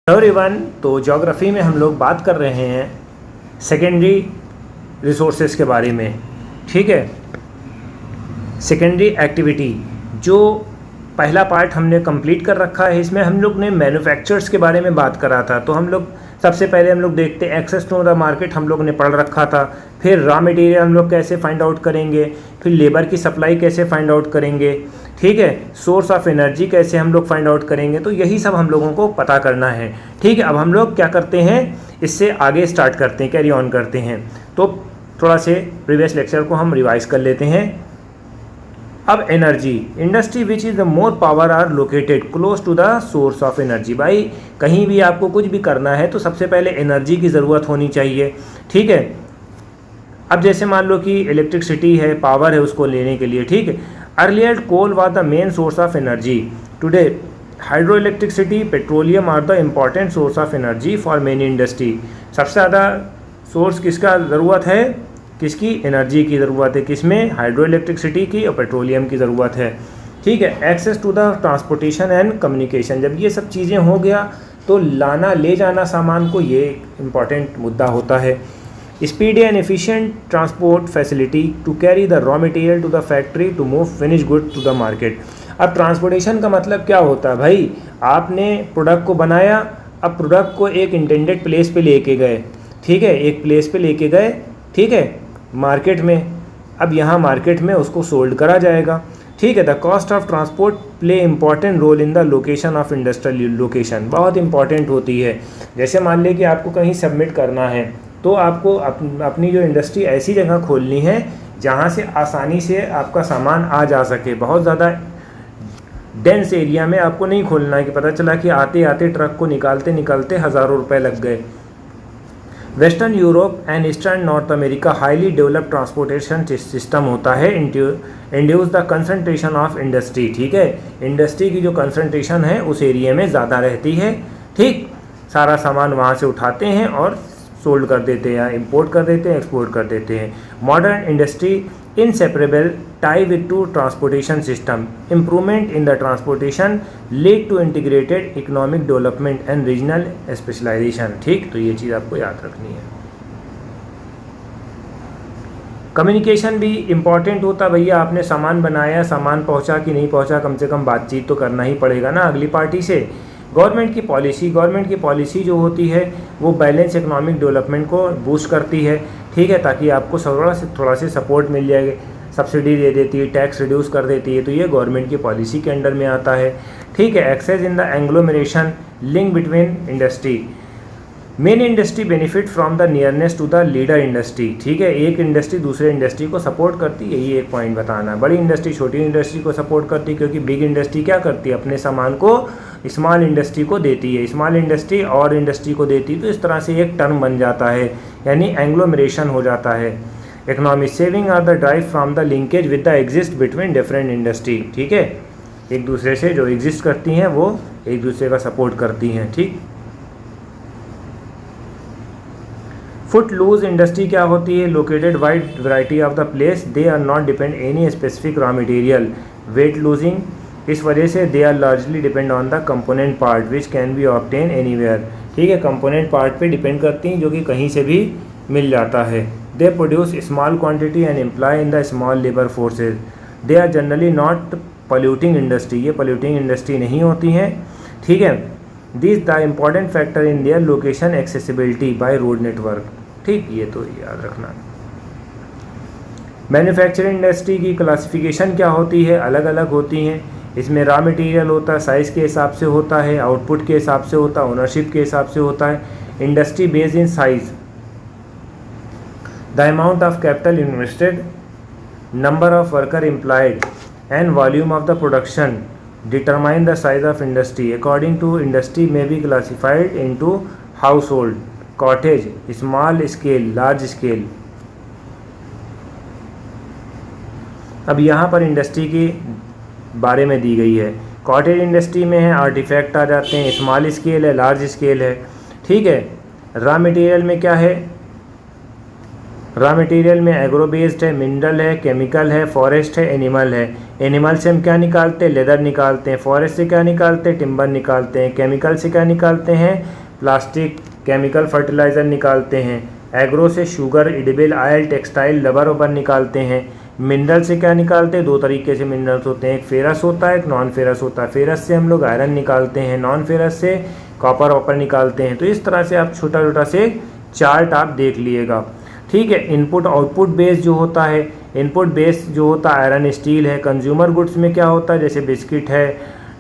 Hello everyone. तो geography में हम लोग बात कर रहे हैं सेकेंडरी रिसोर्सेज के बारे में। ठीक है, सेकेंडरी एक्टिविटी जो पहला पार्ट हमने कंप्लीट कर रखा है, इसमें हम लोग ने मैन्युफैक्चरर्स के बारे में बात करा था। तो हम लोग सबसे पहले हम लोग देखते हैं एक्सेस टू द मार्केट हम लोग ने पढ़ रखा था। फिर रॉ मटेरियल हम लोग कैसे फाइंड आउट करेंगे, फिर लेबर की सप्लाई कैसे फाइंड आउट करेंगे, ठीक है, सोर्स ऑफ एनर्जी कैसे हम लोग फाइंड आउट करेंगे। तो यही सब हम लोगों को पता करना है। ठीक है, अब हम लोग क्या करते हैं, इससे आगे स्टार्ट करते हैं, कैरी ऑन करते हैं। तो थोड़ा से प्रीवियस लेक्चर को हम रिवाइज कर लेते हैं। अब energy, industry which is the more power are located close to the source of energy. भाई कहीं भी आपको कुछ भी करना है तो सबसे पहले एनर्जी की ज़रूरत होनी चाहिए। ठीक है, अब जैसे मान लो कि इलेक्ट्रिसिटी है, पावर है, उसको लेने के लिए, ठीक है, earlier coal was the main source of energy. Today hydro electricity, petroleum are the important source of energy for many industry. सबसे ज़्यादा सोर्स किसका ज़रूरत है, किसकी, एनर्जी की ज़रूरत है, किसमें, हाइड्रो इलेक्ट्रिसिटी की और पेट्रोलियम की ज़रूरत है। ठीक है, access to the transportation and communication, जब ये सब चीज़ें हो गया तो लाना ले जाना सामान को, ये इम्पॉर्टेंट मुद्दा होता है। Speedy and efficient transport facility to carry the raw material to the factory to move finish good to the market. अब ट्रांसपोर्टेशन का मतलब क्या होता है, भाई आपने प्रोडक्ट को बनाया, अब प्रोडक्ट को एक इंटेंडेड प्लेस पे लेके गए, ठीक है, एक प्लेस पे लेके गए, ठीक है, मार्केट में। अब यहाँ मार्केट में उसको सोल्ड करा जाएगा। ठीक है, the cost of transport play important role in the location of industrial location, बहुत इंपॉर्टेंट होती है। जैसे मान लें कि आपको कहीं सबमिट करना है तो आपको अपनी जो इंडस्ट्री ऐसी जगह खोलनी है जहाँ से आसानी से आपका सामान आ जा सके। बहुत ज़्यादा डेंस एरिया में आपको नहीं खोलना है कि पता चला कि आते आते ट्रक को निकालते निकालते हज़ारों रुपए लग गए। Western Europe and eastern north America highly developed transportation system होता है, induce the concentration of industry. ठीक है, इंडस्ट्री की जो कंसंट्रेशन है उस एरिया में ज़्यादा रहती है। ठीक, सारा सामान वहाँ से उठाते हैं और सोल्ड कर देते हैं, इंपोर्ट कर देते हैं, एक्सपोर्ट कर देते हैं। Modern industry inseparable tie with to transportation system, improvement in the transportation lead to integrated economic development and regional specialization। ठीक, तो ये चीज़ आपको याद रखनी है। कम्युनिकेशन भी इम्पॉर्टेंट होता है। भैया आपने सामान बनाया, सामान पहुंचा कि नहीं पहुंचा, कम से कम बातचीत तो करना ही पड़ेगा ना अगली पार्टी से। गवर्नमेंट की पॉलिसी जो होती है वो बैलेंस इकोनॉमिक डेवलपमेंट को बूस्ट करती है। ठीक है, ताकि आपको थोड़ा से सपोर्ट मिल जाएगा, सब्सिडी दे देती है, टैक्स रिड्यूस कर देती है, तो ये गवर्नमेंट की पॉलिसी के अंडर में आता है। ठीक है, access in the agglomeration link between industry, main industry benefit from the nearness to the leader industry. ठीक है, एक इंडस्ट्री दूसरे इंडस्ट्री को सपोर्ट करती है, यही एक पॉइंट बताना। बड़ी इंडस्ट्री छोटी इंडस्ट्री को सपोर्ट करती है, क्योंकि बिग इंडस्ट्री क्या करती है, अपने सामान को स्मॉल इंडस्ट्री को देती है, स्मॉल इंडस्ट्री और इंडस्ट्री को देती है। तो इस तरह से एक टर्म बन जाता है, यानी एंग्लोमरेशन हो जाता है। Economic saving are the drive from the linkage with the exist between different industry. ठीक है, एक दूसरे से जो एग्जिस्ट करती हैं वो एक दूसरे का सपोर्ट करती हैं। ठीक, फुट लूज इंडस्ट्री क्या होती है, located wide variety of the place, they are not depend any specific raw material. Weight losing, इस वजह से they are largely depend on the component part which can be obtain anywhere. ठीक है, component part पे depend करती हैं जो कि कहीं से भी मिल जाता है। They produce small quantity and employ in the small labour forces. They are generally not polluting industry, ये पॉल्यूटिंग इंडस्ट्री नहीं होती हैं। ठीक है, this the important factor in their location accessibility by road network. ठीक, ये तो याद रखना। मैन्युफैक्चरिंग इंडस्ट्री की क्लासिफिकेशन क्या होती है, अलग अलग होती हैं। इसमें रॉ मटेरियल होता है, साइज़ के हिसाब से होता है, आउटपुट के हिसाब से होता है, ओनरशिप के हिसाब से होता है। Industry based in size, the amount of capital invested, number of worker employed and volume of the production determine the size of industry. According to industry में be classified into household, cottage, small scale, large scale. अब यहाँ पर industry की बारे में दी गई है। Cottage industry में है, आर्टिफैक्ट आ जाते हैं, स्मॉल स्केल है, लार्ज स्केल है। ठीक है, रॉ मटेरियल में क्या है, रॉ मटेरियल में एग्रो बेस्ड है, मिनरल है, केमिकल है, फॉरेस्ट है, एनिमल है। एनिमल से हम क्या निकालते हैं? लेदर निकालते हैं। फॉरेस्ट से क्या निकालते हैं? टिम्बर निकालते हैं। केमिकल से क्या निकालते हैं? प्लास्टिक, केमिकल फर्टिलाइज़र निकालते हैं। एग्रो से sugar, edible oil, textile, rubber वबर निकालते हैं। मिनरल से क्या निकालते हैं? दो तरीके से मिनरल्स होते हैं, एक फेरस होता है, एक नॉन फेरस होता है। फेरस से हम लोग आयरन निकालते हैं, नॉन फेरस से कॉपर वॉपर निकालते हैं। तो इस तरह से आप छोटा छोटा से चार्ट आप देख लीजिएगा, ठीक है। इनपुट आउटपुट बेस जो होता है, इनपुट बेस जो होता है आयरन स्टील है। कंज्यूमर गुड्स में क्या होता है? जैसे बिस्किट है,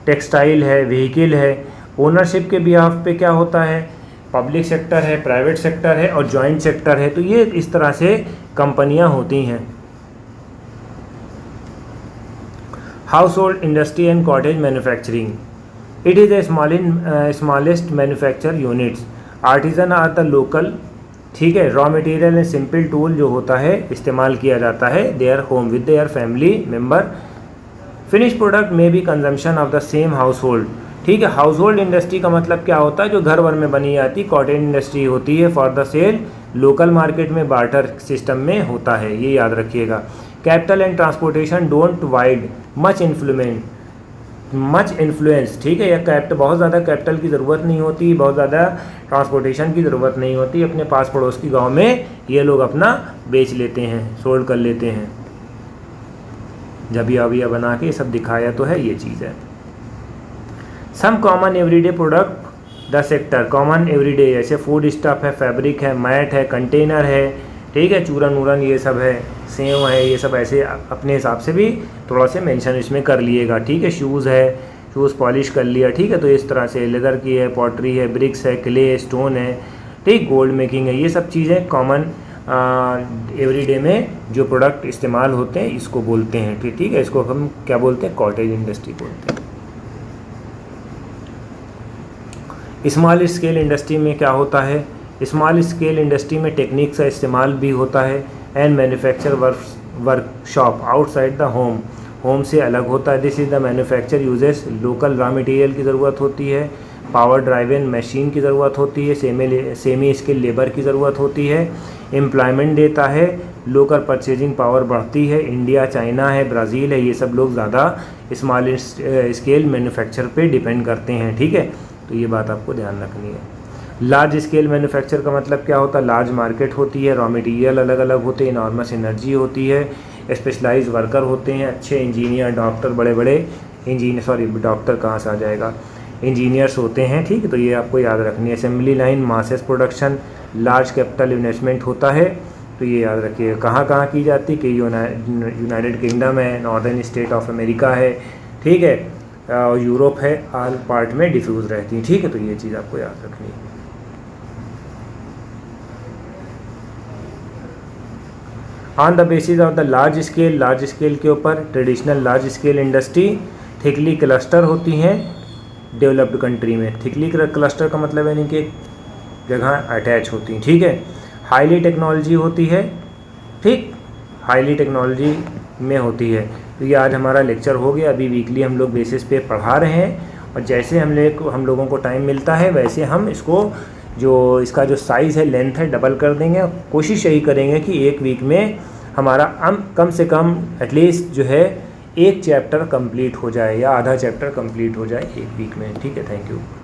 टेक्सटाइल है, व्हीकल है। ओनरशिप के बिहाफ पे क्या होता है? पब्लिक सेक्टर है, प्राइवेट सेक्टर है और जॉइंट सेक्टर है। तो ये इस तरह से कंपनियां होती हैं। Household industry and cottage manufacturing, it is a smallest manufacture units. Artisan are the local, ठीक है। Raw material and simple tool जो होता है इस्तेमाल किया जाता है their home with their family member. Finish product में भी consumption of the same household, ठीक है। हाउस होल्ड इंडस्ट्री का मतलब क्या होता है? जो घर वर में बनी जाती कॉटेज इंडस्ट्री होती है for the sale, local market में बार्टर सिस्टम में होता है, ये याद रखिएगा। Capital and transportation don't wide much influence, ठीक है। या कैपिटल, बहुत ज़्यादा कैपिटल की ज़रूरत नहीं होती, बहुत ज़्यादा ट्रांसपोर्टेशन की ज़रूरत नहीं होती। अपने पास पड़ोस की गांव में ये लोग अपना बेच लेते हैं, सोल्ड कर लेते हैं। जबिया वबिया बना के सब दिखाया तो है, ये चीज़ है। Some common everyday product the sector, common everyday जैसे फूड स्टफ है, फैब्रिक है, मैट है, कंटेनर है, ठीक है, चूरन वूरन ये सब है, सेव है, ये सब ऐसे अपने हिसाब से भी थोड़ा से मेंशन इसमें कर लिएगा, ठीक है। शूज़ है, शूज़ पॉलिश कर लिया, ठीक है। तो इस तरह से लेदर की है, पॉटरी है, ब्रिक्स है, क्ले, स्टोन है, ठीक, गोल्ड मेकिंग है, ये सब चीज़ें कॉमन एवरीडे में जो प्रोडक्ट इस्तेमाल होते हैं इसको बोलते हैं, ठीक है। इसको हम क्या बोलते हैं? कॉटेज इंडस्ट्री बोलते हैं। स्मॉल स्केल इंडस्ट्री में क्या होता है? स्मॉल स्केल इंडस्ट्री में टेक्निक्स का इस्तेमाल भी होता है। And manufacture workshop outside the home, home से अलग होता है। This is the manufacture uses, local raw material की ज़रूरत होती है, पावर ड्राइवन मशीन की ज़रूरत होती है, सेमी स्किल लेबर की ज़रूरत होती है, एम्प्लॉयमेंट देता है, लोकल परचेजिंग पावर बढ़ती है। इंडिया, चाइना है, ब्राज़ील है, ये सब लोग ज़्यादा स्मॉल स्केल मैन्युफैक्चर पे डिपेंड करते हैं, ठीक है। तो ये बात आपको ध्यान रखनी है। लार्ज स्केल मैन्युफैक्चर का मतलब क्या होता है? लार्ज मार्केट होती है, रॉ मटेरियल अलग अलग होते हैं, इनॉर्मस एनर्जी होती है, स्पेशलाइज वर्कर होते हैं, अच्छे इंजीनियर, डॉक्टर, बड़े बड़े इंजीनियर, सॉरी डॉक्टर कहाँ से आ जाएगा, इंजीनियर्स होते हैं, ठीक है। तो ये आपको याद रखनी है। Assembly line, masses production, large capital investment होता है, तो ये याद रखिए। कहाँ कहाँ की जाती है कि यूनाइटेड किंगडम है, नॉर्दर्न स्टेट ऑफ अमेरिका है, ठीक है, यूरोप है, ऑल पार्ट में डिफ्यूज़ रहती है, ठीक है। तो ये चीज़ आपको याद रखनी है। On the basis of the large scale के ऊपर traditional large scale industry thickly cluster होती हैं डेवलप्ड कंट्री में। थिकली क्लस्टर का मतलब यानी कि जगह अटैच होती हैं, ठीक है। हाईली टेक्नोलॉजी होती है, ठीक, हाईली टेक्नोलॉजी में होती है। तो ये आज हमारा लेक्चर हो गया। अभी वीकली हम लोग बेसिस पे पढ़ा रहे हैं और जैसे हम लोगों को टाइम मिलता है वैसे हम इसको इसका जो साइज़ है, लेंथ है, डबल कर देंगे। कोशिश यही करेंगे कि एक वीक में हमारा कम से कम एटलीस्ट जो है एक चैप्टर कंप्लीट हो जाए या आधा चैप्टर कंप्लीट हो जाए एक वीक में, ठीक है। Thank you.